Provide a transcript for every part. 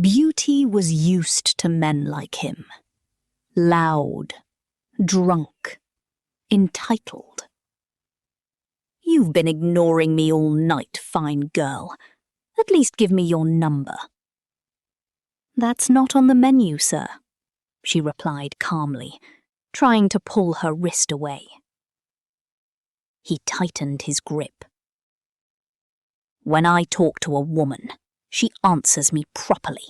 Beauty was used to men like him. Loud, drunk, entitled. "You've been ignoring me all night, fine girl. At least give me your number." "That's not on the menu, sir," she replied calmly, trying to pull her wrist away. He tightened his grip. "When I talk to a woman, she answers me properly."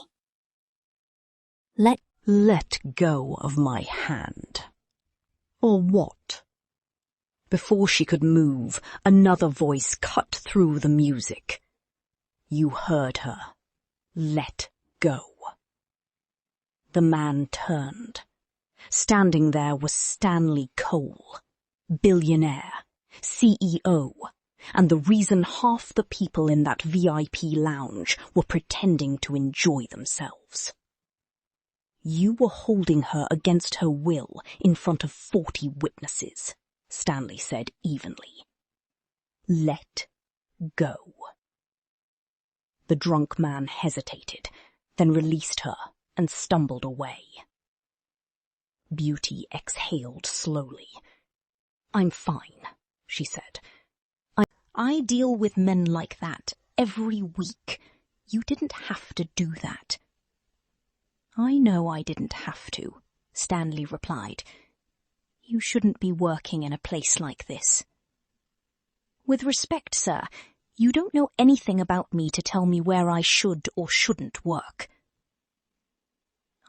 Let go of my hand. Or what? Before she could move, another voice cut through the music. You heard her. Let go. The man turned. Standing there was Stanley Cole, billionaire, CEO, and the reason half the people in that VIP lounge were pretending to enjoy themselves. You were holding her against her will in front of 40 witnesses, Stanley said evenly. Let go. The drunk man hesitated, then released her and stumbled away. Beauty exhaled slowly. "I'm fine," she said. I deal with men like that every week. You didn't have to do that." "I know I didn't have to," Stanley replied. "You shouldn't be working in a place like this." "With respect, sir, you don't know anything about me to tell me where I should or shouldn't work."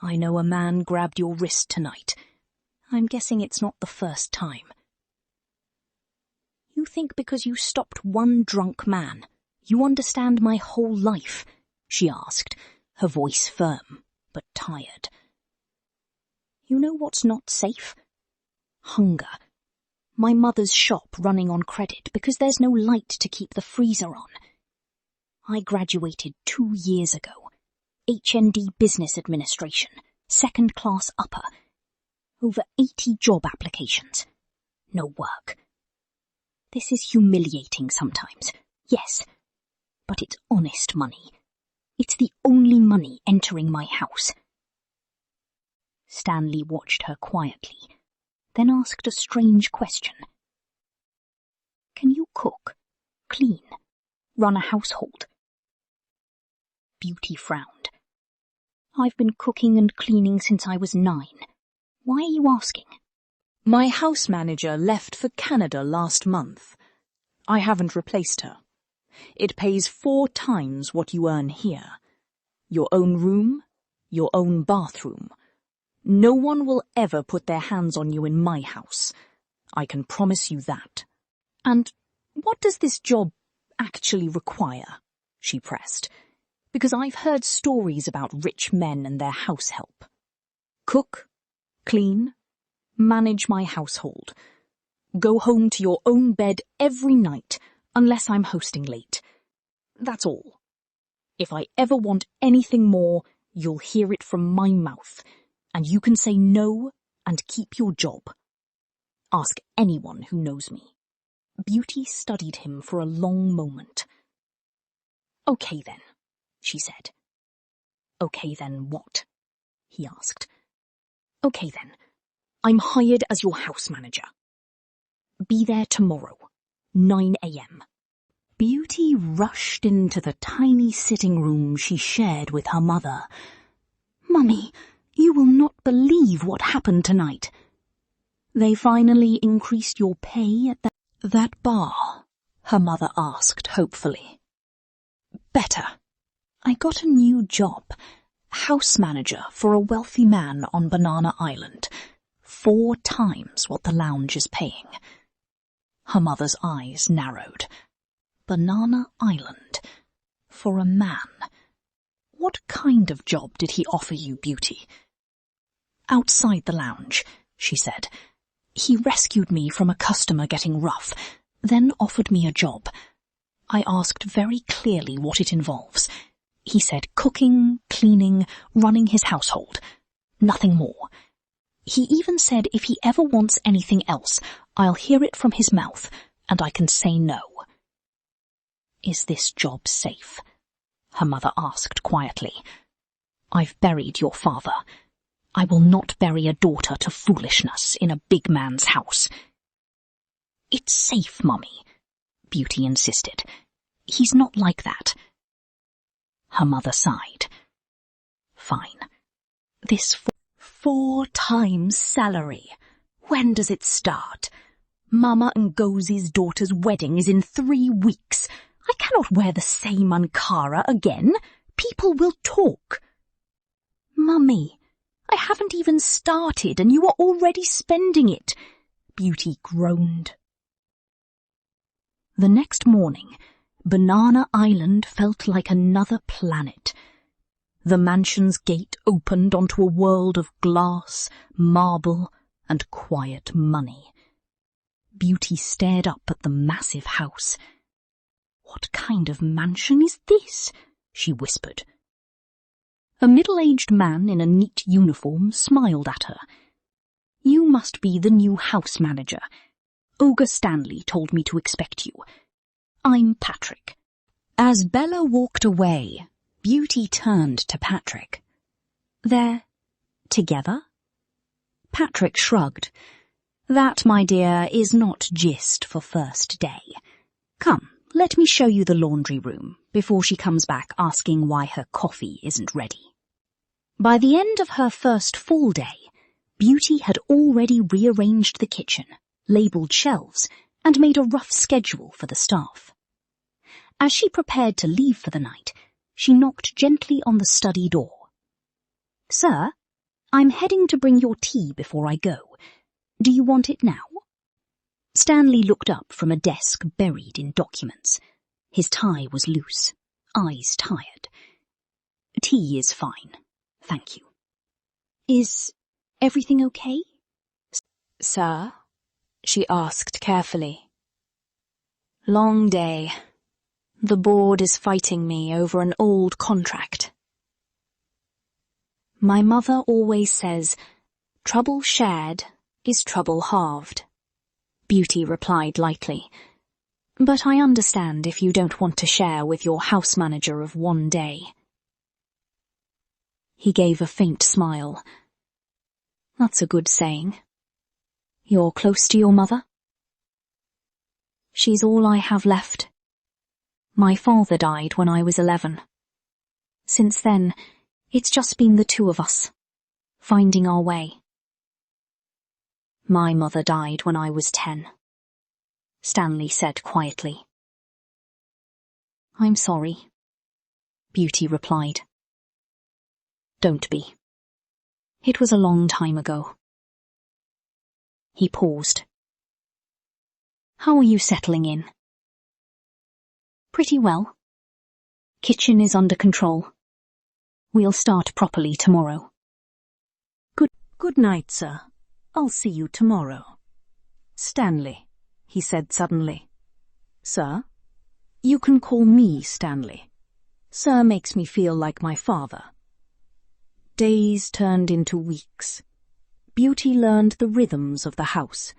"I know a man grabbed your wrist tonight. I'm guessing it's not the first time." "You think because you stopped one drunk man, you understand my whole life?" she asked, her voice firm but tired. "You know what's not safe? Hunger. My mother's shop running on credit because there's no light to keep the freezer on. I graduated 2 years ago. HND Business Administration, second class upper. Over 80 job applications. No work. This is humiliating sometimes, yes, but it's honest money. It's the only money entering my house." Stanley watched her quietly, then asked a strange question. "Can you cook, clean, run a household?" Beauty frowned. "I've been cooking and cleaning since I was 9. Why are you asking?" "My house manager left for Canada last month. I haven't replaced her. It pays 4 times what you earn here. Your own room, your own bathroom. No one will ever put their hands on you in my house. I can promise you that." "And what does this job actually require?" she pressed. "Because I've heard stories about rich men and their house help. Cook, clean, manage my household. Go home to your own bed every night, unless I'm hosting late. That's all. If I ever want anything more, you'll hear it from my mouth, and you can say no and keep your job. Ask anyone who knows me." Beauty studied him for a long moment. "Okay then," she said. "Okay then what?" he asked. "Okay then, I'm hired as your house manager. Be there tomorrow, 9 a.m. Beauty rushed into the tiny sitting room she shared with her mother. "Mummy, you will not believe what happened tonight." "They finally increased your pay at that bar?" her mother asked hopefully. "Better. I got a new job, house manager for a wealthy man on Banana Island, 4 times what the lounge is paying." Her mother's eyes narrowed. Banana Island. For a man. What kind of job did he offer you, Beauty? "Outside the lounge," she said. "He rescued me from a customer getting rough, then offered me a job. I asked very clearly what it involves. He said cooking, cleaning, running his household. Nothing more. He even said if he ever wants anything else, I'll hear it from his mouth, and I can say no." "Is this job safe?" her mother asked quietly. I've buried your father. I will not bury a daughter to foolishness in a big man's house. It's safe, Mummy, Beauty insisted. He's not like that. Her mother sighed. Fine. This 4 times salary. When does it start? Mama Ngosi's daughter's wedding is in 3 weeks. I cannot wear the same Ankara again. People will talk. Mummy, I haven't even started and you are already spending it, Beauty groaned. The next morning, Banana Island felt like another planet. The mansion's gate opened onto a world of glass, marble, and quiet money. Beauty stared up at the massive house. What kind of mansion is this? She whispered. A middle-aged man in a neat uniform smiled at her. You must be the new house manager. Olga Stanley told me to expect you. I'm Patrick. As Bella walked away, Beauty turned to Patrick. They're together? Patrick shrugged. That, my dear, is not gist for first day. Come, let me show you the laundry room before she comes back asking why her coffee isn't ready. By the end of her first full day, Beauty had already rearranged the kitchen, labelled shelves, and made a rough schedule for the staff. As she prepared to leave for the night, she knocked gently on the study door. Sir, I'm heading to bring your tea before I go. Do you want it now? Stanley looked up from a desk buried in documents. His tie was loose, eyes tired. Tea is fine, thank you. Is everything okay? Sir? She asked carefully. Long day. The board is fighting me over an old contract. My mother always says, trouble shared is trouble halved. Beauty replied lightly. But I understand if you don't want to share with your house manager of one day. He gave a faint smile. That's a good saying. You're close to your mother? She's all I have left. My father died when I was 11. Since then, it's just been the two of us, finding our way. My mother died when I was 10, Stanley said quietly. I'm sorry, Beauty replied. Don't be. It was a long time ago. He paused. How are you settling in? Pretty well. Kitchen is under control. We'll start properly tomorrow. Good night, sir. I'll see you tomorrow. Stanley, he said suddenly. Sir? You can call me Stanley. Sir makes me feel like my father. Days turned into weeks. Beauty learned the rhythms of the house,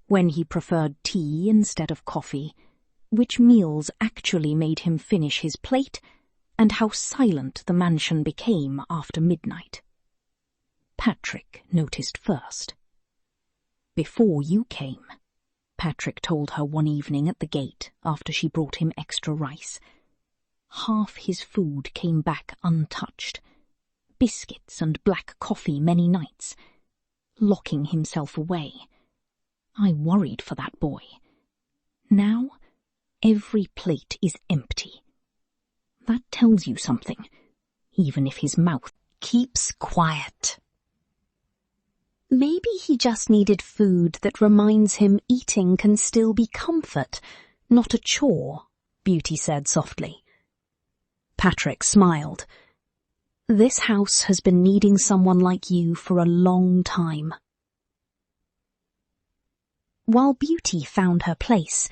when he preferred tea instead of coffee, which meals actually made him finish his plate, and how silent the mansion became after midnight. Patrick noticed first. Before you came, Patrick told her one evening at the gate after she brought him extra rice. Half his food came back untouched. Biscuits and black coffee many nights. Locking himself away. I worried for that boy. Now, every plate is empty. That tells you something, even if his mouth keeps quiet. Maybe he just needed food that reminds him eating can still be comfort, not a chore, Beauty said softly. Patrick smiled. This house has been needing someone like you for a long time. While Beauty found her place,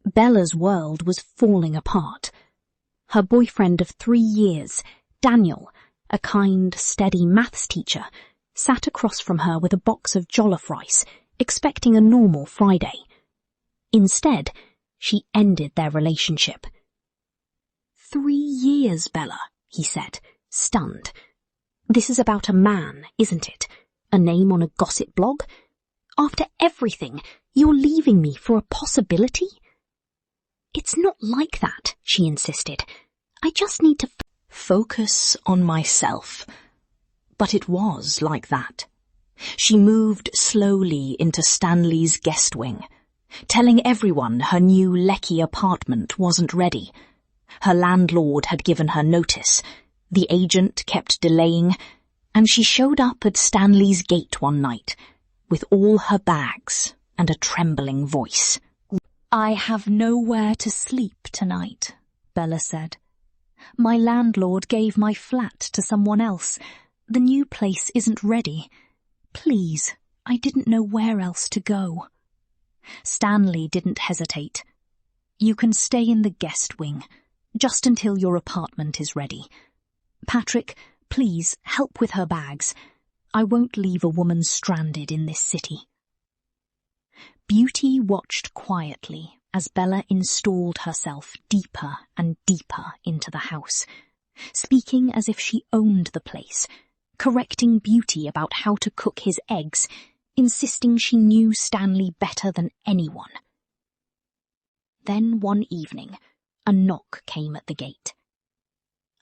Bella's world was falling apart. Her boyfriend of 3 years, Daniel, a kind, steady maths teacher, sat across from her with a box of jollof rice, expecting a normal Friday. Instead, she ended their relationship. 3 years, Bella, he said, stunned. This is about a man, isn't it? A name on a gossip blog? After everything, you're leaving me for a possibility? It's not like that, she insisted. I just need to focus on myself. But it was like that. She moved slowly into Stanley's guest wing, telling everyone her new lecky apartment wasn't ready. Her landlord had given her notice. The agent kept delaying, and she showed up at Stanley's gate one night with all her bags and a trembling voice. I have nowhere to sleep tonight, Bella said. My landlord gave my flat to someone else. The new place isn't ready. Please, I didn't know where else to go. Stanley didn't hesitate. You can stay in the guest wing, just until your apartment is ready. Patrick, please help with her bags. I won't leave a woman stranded in this city. Beauty watched quietly as Bella installed herself deeper and deeper into the house, speaking as if she owned the place, correcting Beauty about how to cook his eggs, insisting she knew Stanley better than anyone. Then one evening, a knock came at the gate.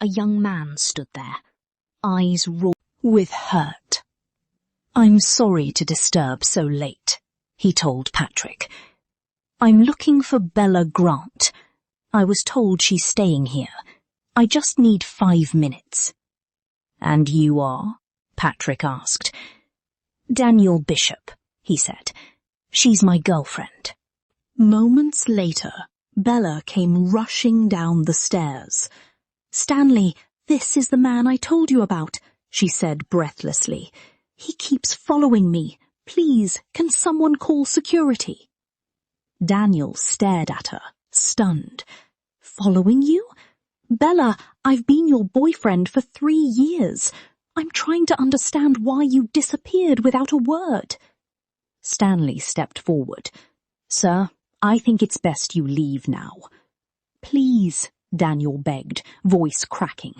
A young man stood there, eyes raw with hurt. I'm sorry to disturb so late, he told Patrick. I'm looking for Bella Grant. I was told she's staying here. I just need 5 minutes. And you are? Patrick asked. Daniel Bishop, he said. She's my girlfriend. Moments later, Bella came rushing down the stairs. Stanley, this is the man I told you about, she said breathlessly. He keeps following me. Please, can someone call security? Daniel stared at her, stunned. Following you? Bella, I've been your boyfriend for 3 years. I'm trying to understand why you disappeared without a word. Stanley stepped forward. Sir, I think it's best you leave now. Please, Daniel begged, voice cracking.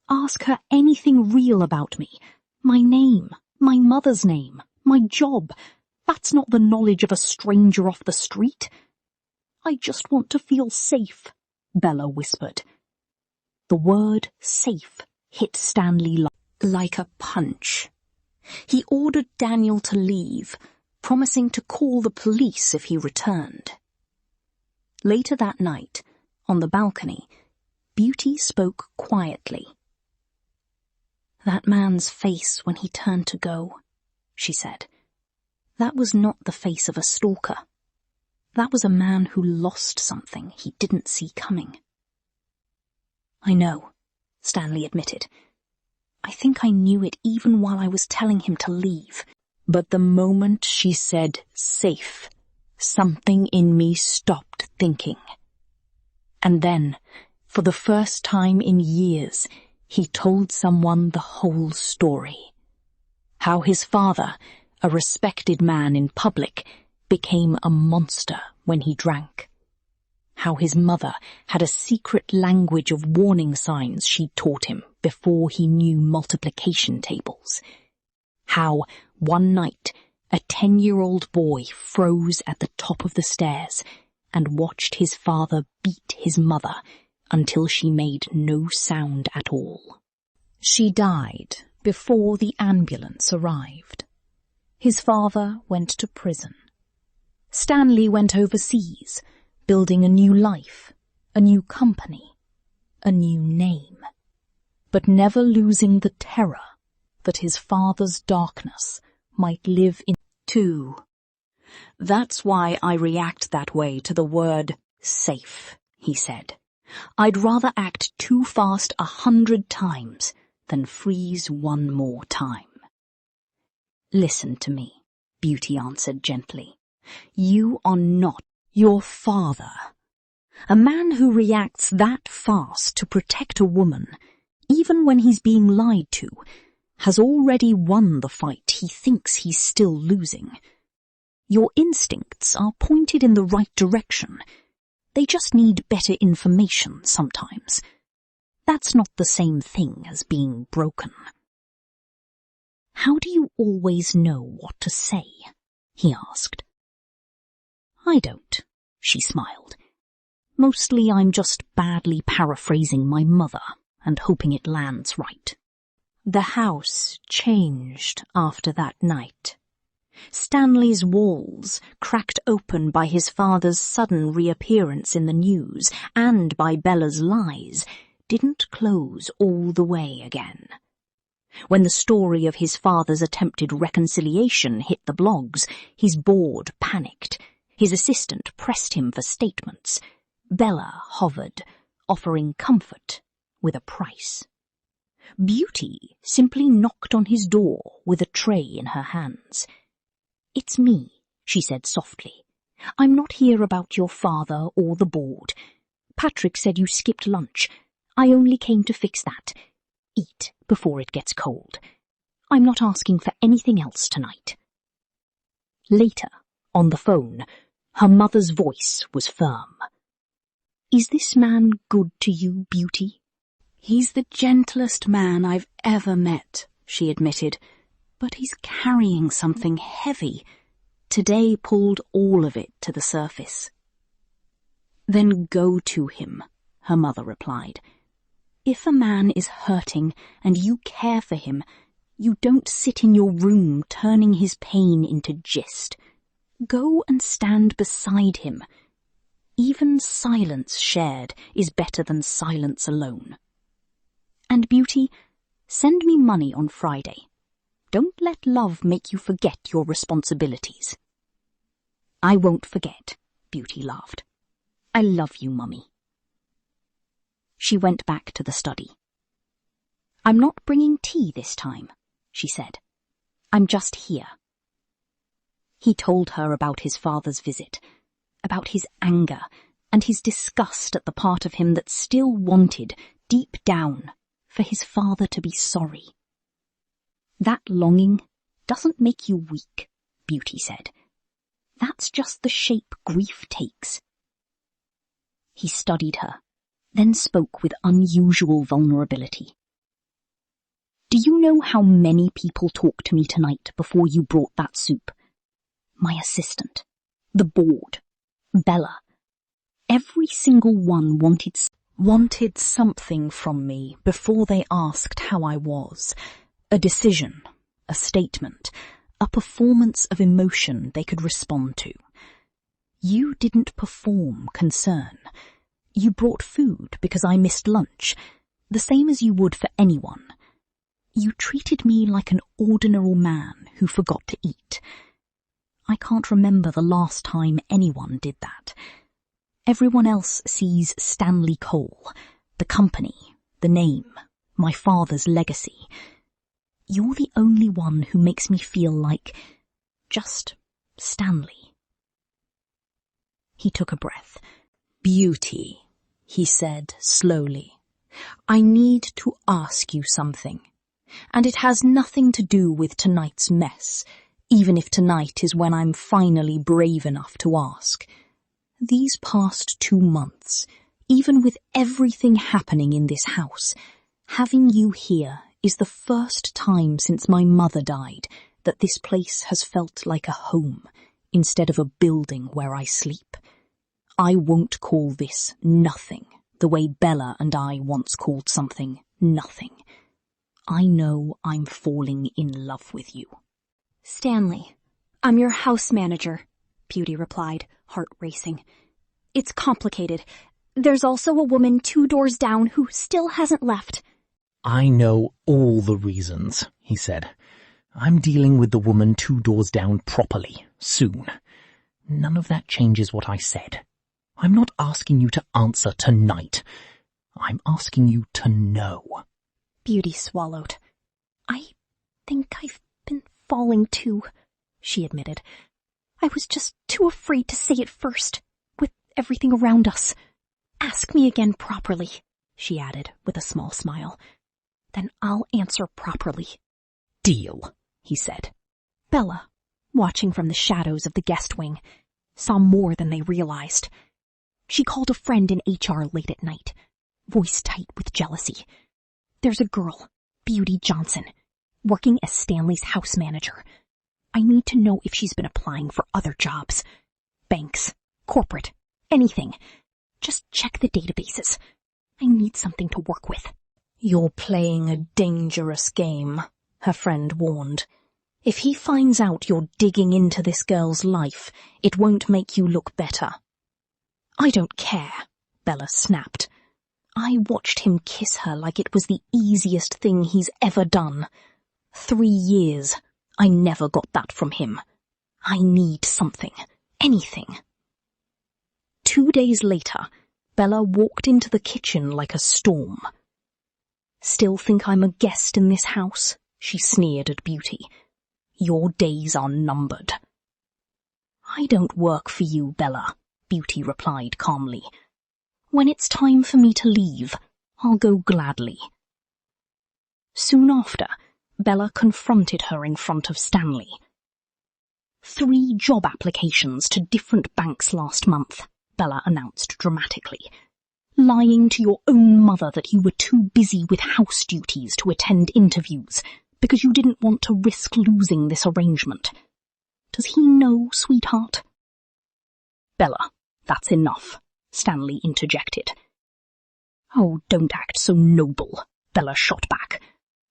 Ask her anything real about me. My name, my mother's name, my job. That's not the knowledge of a stranger off the street. I just want to feel safe, Bella whispered. The word safe hit Stanley like a punch. He ordered Daniel to leave, promising to call the police if he returned. Later that night, on the balcony, Beauty spoke quietly. That man's face when he turned to go, she said. That was not the face of a stalker. That was a man who lost something he didn't see coming. I know, Stanley admitted. I think I knew it even while I was telling him to leave. But the moment she said safe, something in me stopped thinking. And then, for the first time in years, he told someone the whole story. How his father, a respected man in public, became a monster when he drank. How his mother had a secret language of warning signs she'd taught him before he knew multiplication tables. How, one night, a 10-year-old boy froze at the top of the stairs and watched his father beat his mother until she made no sound at all. She died before the ambulance arrived. His father went to prison. Stanley went overseas, building a new life, a new company, a new name, but never losing the terror that his father's darkness might live in too. That's why I react that way to the word safe, he said. I'd rather act too fast 100 times than freeze one more time. Listen to me, Beauty answered gently. You are not your father. A man who reacts that fast to protect a woman, even when he's being lied to, has already won the fight he thinks he's still losing. Your instincts are pointed in the right direction. They just need better information sometimes. That's not the same thing as being broken. How do you always know what to say? He asked. I don't, she smiled. Mostly I'm just badly paraphrasing my mother and hoping it lands right. The house changed after that night. Stanley's walls, cracked open by his father's sudden reappearance in the news and by Bella's lies, didn't close all the way again. When the story of his father's attempted reconciliation hit the blogs, his board panicked. His assistant pressed him for statements. Bella hovered, offering comfort with a price. Beauty simply knocked on his door with a tray in her hands. It's me, she said softly. I'm not here about your father or the board. Patrick said you skipped lunch. I only came to fix that. Eat before it gets cold. I'm not asking for anything else tonight. Later, on the phone, her mother's voice was firm. Is this man good to you, Beauty? He's the gentlest man I've ever met, she admitted, but he's carrying something heavy. Today pulled all of it to the surface. Then go to him, her mother replied. If a man is hurting and you care for him, you don't sit in your room turning his pain into gist. Go and stand beside him. Even silence shared is better than silence alone. And Beauty, send me money on Friday. Don't let love make you forget your responsibilities. I won't forget, Beauty laughed. I love you, Mummy. She went back to the study. I'm not bringing tea this time, she said. I'm just here. He told her about his father's visit, about his anger and his disgust at the part of him that still wanted, deep down, for his father to be sorry. That longing doesn't make you weak, Beauty said. That's just the shape grief takes. He studied her, then spoke with unusual vulnerability. Do you know how many people talked to me tonight before you brought that soup? My assistant, the board, Bella. Every single one wanted something from me before they asked how I was. A decision, a statement, a performance of emotion they could respond to. You didn't perform concern. You brought food because I missed lunch, the same as you would for anyone. You treated me like an ordinary man who forgot to eat. I can't remember the last time anyone did that. Everyone else sees Stanley Cole, the company, the name, my father's legacy. You're the only one who makes me feel like just Stanley. He took a breath. Beauty, he said slowly. I need to ask you something. And it has nothing to do with tonight's mess, even if tonight is when I'm finally brave enough to ask. These past 2 months, even with everything happening in this house, having you here is the first time since my mother died that this place has felt like a home instead of a building where I sleep. I won't call this nothing the way Bella and I once called something nothing. I know I'm falling in love with you. Stanley, I'm your house manager, Beauty replied, heart racing. It's complicated. There's also a woman 2 doors down who still hasn't left. I know all the reasons, he said. I'm dealing with the woman 2 doors down properly, soon. None of that changes what I said. I'm not asking you to answer tonight. I'm asking you to know. Beauty swallowed. I think I've been falling too, she admitted. I was just too afraid to say it first, with everything around us. Ask me again properly, she added with a small smile. Then I'll answer properly. Deal, he said. Bella, watching from the shadows of the guest wing, saw more than they realized. She called a friend in HR late at night, voice tight with jealousy. There's a girl, Beauty Johnson. working as Stanley's house manager. I need to know if she's been applying for other jobs. Banks, corporate, anything. Just check the databases. I need something to work with. You're playing a dangerous game, her friend warned. If he finds out you're digging into this girl's life, it won't make you look better. I don't care, Bella snapped. I watched him kiss her like it was the easiest thing he's ever done. 3 years. I never got that from him. I need something. Anything. 2 days later, Bella walked into the kitchen like a storm. Still think I'm a guest in this house? She sneered at Beauty. Your days are numbered. I don't work for you, Bella, Beauty replied calmly. When it's time for me to leave, I'll go gladly. Soon after, Bella confronted her in front of Stanley. 3 job applications to different banks last month, Bella announced dramatically. Lying to your own mother that you were too busy with house duties to attend interviews because you didn't want to risk losing this arrangement. Does he know, sweetheart? Bella, that's enough, Stanley interjected. Oh, don't act so noble, Bella shot back.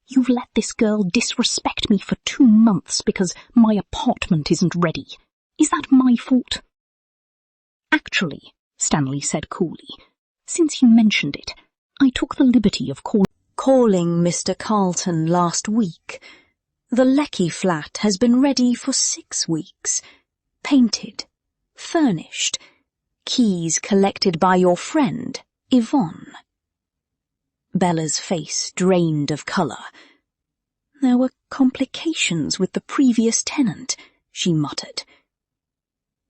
You've let this girl disrespect me for 2 months because my apartment isn't ready. Is that my fault? Actually, Stanley said coolly, since you mentioned it, I took the liberty of calling Mr. Carlton last week. The Lecky flat has been ready for 6 weeks. Painted, furnished, keys collected by your friend, Yvonne. Bella's face drained of colour. There were complications with the previous tenant, she muttered.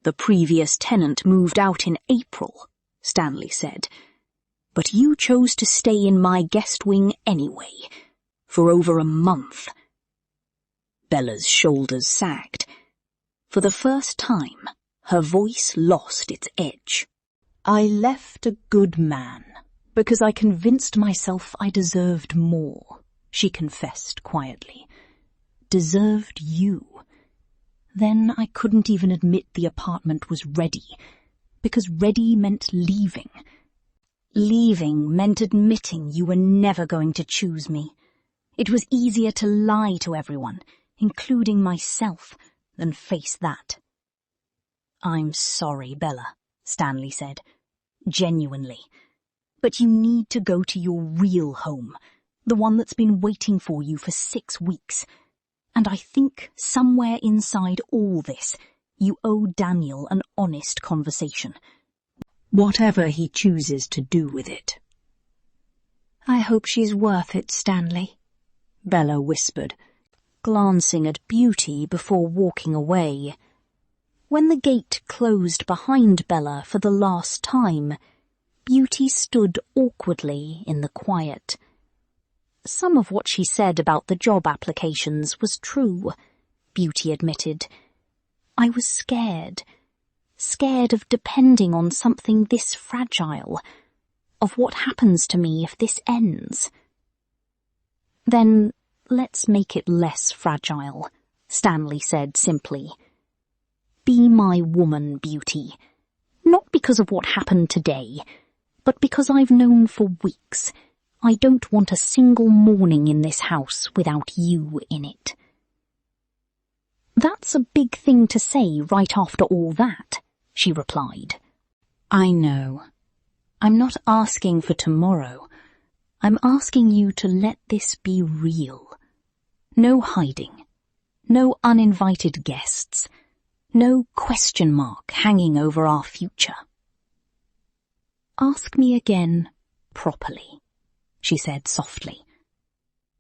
The previous tenant moved out in April, Stanley said. But you chose to stay in my guest wing anyway, for over a month. Bella's shoulders sagged. For the first time, her voice lost its edge. I left a good man, because I convinced myself I deserved more, she confessed quietly. Deserved you. Then I couldn't even admit the apartment was ready, because ready meant leaving. Leaving meant admitting you were never going to choose me. It was easier to lie to everyone, including myself, than face that. I'm sorry, Bella, Stanley said, genuinely. But you need to go to your real home, the one that's been waiting for you for 6 weeks. And I think somewhere inside all this, you owe Daniel an honest conversation. Whatever he chooses to do with it. I hope she's worth it, Stanley, Bella whispered, glancing at Beauty before walking away. When the gate closed behind Bella for the last time, Beauty stood awkwardly in the quiet. Some of what she said about the job applications was true, Beauty admitted. I was scared. Scared of depending on something this fragile, of what happens to me if this ends. Then let's make it less fragile, Stanley said simply. Be my woman, Beauty. Not because of what happened today, but because I've known for weeks. I don't want a single morning in this house without you in it. That's a big thing to say right after all that, she replied. I know. I'm not asking for tomorrow. I'm asking you to let this be real. No hiding. No uninvited guests. No question mark hanging over our future. Ask me again properly, she said softly.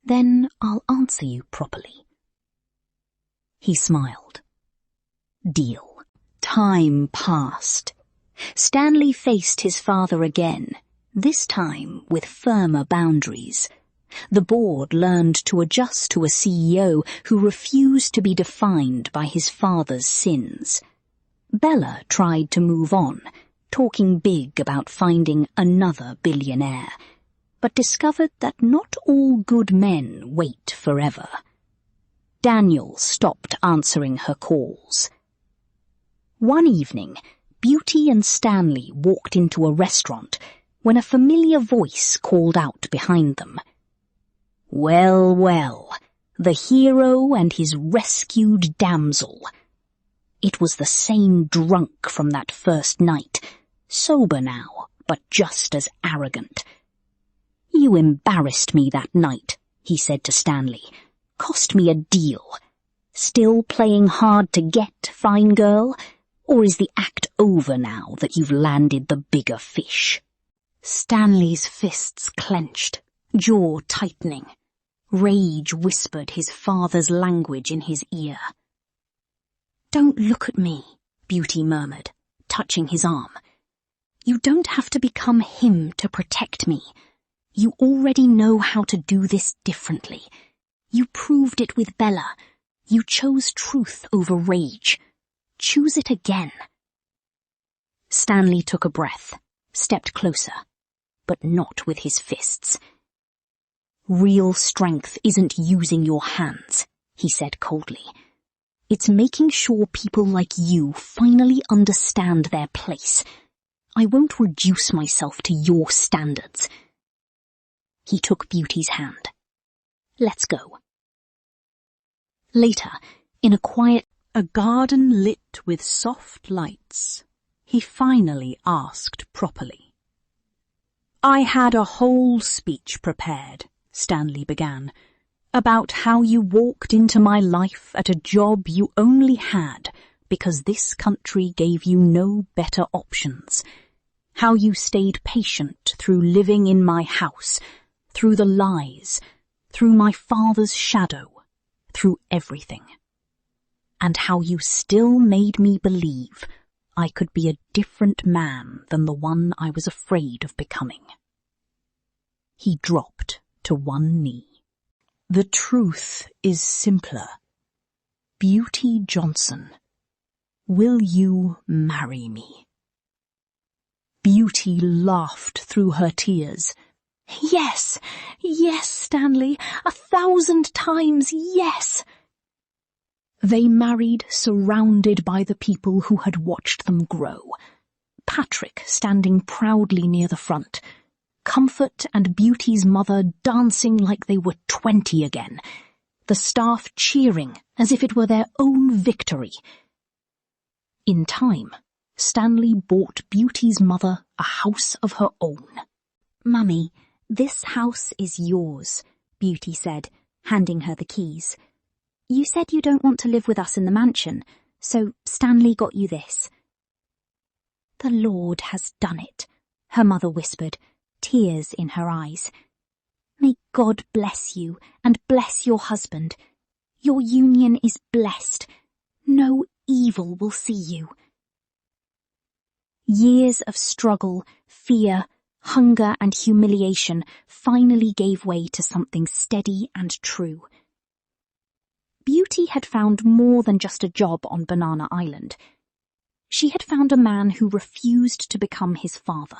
Then I'll answer you properly. He smiled. Deal. Time passed. Stanley faced his father again, this time with firmer boundaries. The board learned to adjust to a CEO who refused to be defined by his father's sins. Bella tried to move on, talking big about finding another billionaire, but discovered that not all good men wait forever. Daniel stopped answering her calls. One evening, Beauty and Stanley walked into a restaurant when a familiar voice called out behind them. Well, well, the hero and his rescued damsel. It was the same drunk from that first night, sober now, but just as arrogant. You embarrassed me that night, he said to Stanley. Cost me a deal. Still playing hard to get, fine girl? Or is the act over now that you've landed the bigger fish? Stanley's fists clenched, jaw tightening. Rage whispered his father's language in his ear. Don't look at me, Beauty murmured, touching his arm. You don't have to become him to protect me. You already know how to do this differently. You proved it with Bella. You chose truth over rage. Choose it again. Stanley took a breath, stepped closer, but not with his fists. Real strength isn't using your hands, he said coldly. It's making sure people like you finally understand their place. I won't reduce myself to your standards. He took Beauty's hand. Let's go. Later, in a garden lit with soft lights, he finally asked properly. I had a whole speech prepared, Stanley began, about how you walked into my life at a job you only had because this country gave you no better options. How you stayed patient through living in my house, through the lies, through my father's shadow, through everything. And how you still made me believe I could be a different man than the one I was afraid of becoming. He dropped to one knee. The truth is simpler. Beauty Johnson, will you marry me? Beauty laughed through her tears. Yes, yes, Stanley, 1,000 times yes. They married surrounded by the people who had watched them grow. Patrick standing proudly near the front, Comfort and Beauty's mother dancing like they were 20 again, the staff cheering as if it were their own victory. In time, Stanley bought Beauty's mother a house of her own. Mummy, this house is yours, Beauty said, handing her the keys. You said you don't want to live with us in the mansion, so Stanley got you this. The Lord has done it, her mother whispered, tears in her eyes. May God bless you and bless your husband. Your union is blessed. No evil will see you. Years of struggle, fear, hunger and humiliation finally gave way to something steady and true. Beauty had found more than just a job on Banana Island. She had found a man who refused to become his father.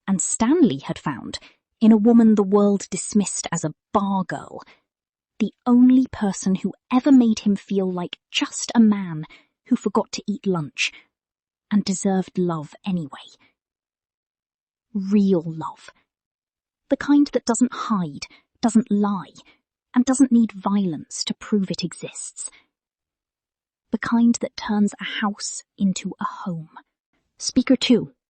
And Stanley had found, in a woman the world dismissed as a bar girl, the only person who ever made him feel like just a man who forgot to eat lunch and deserved love anyway. Real love. The kind that doesn't hide, doesn't lie, and doesn't need violence to prove it exists. The kind that turns a house into a home. Speaker 2.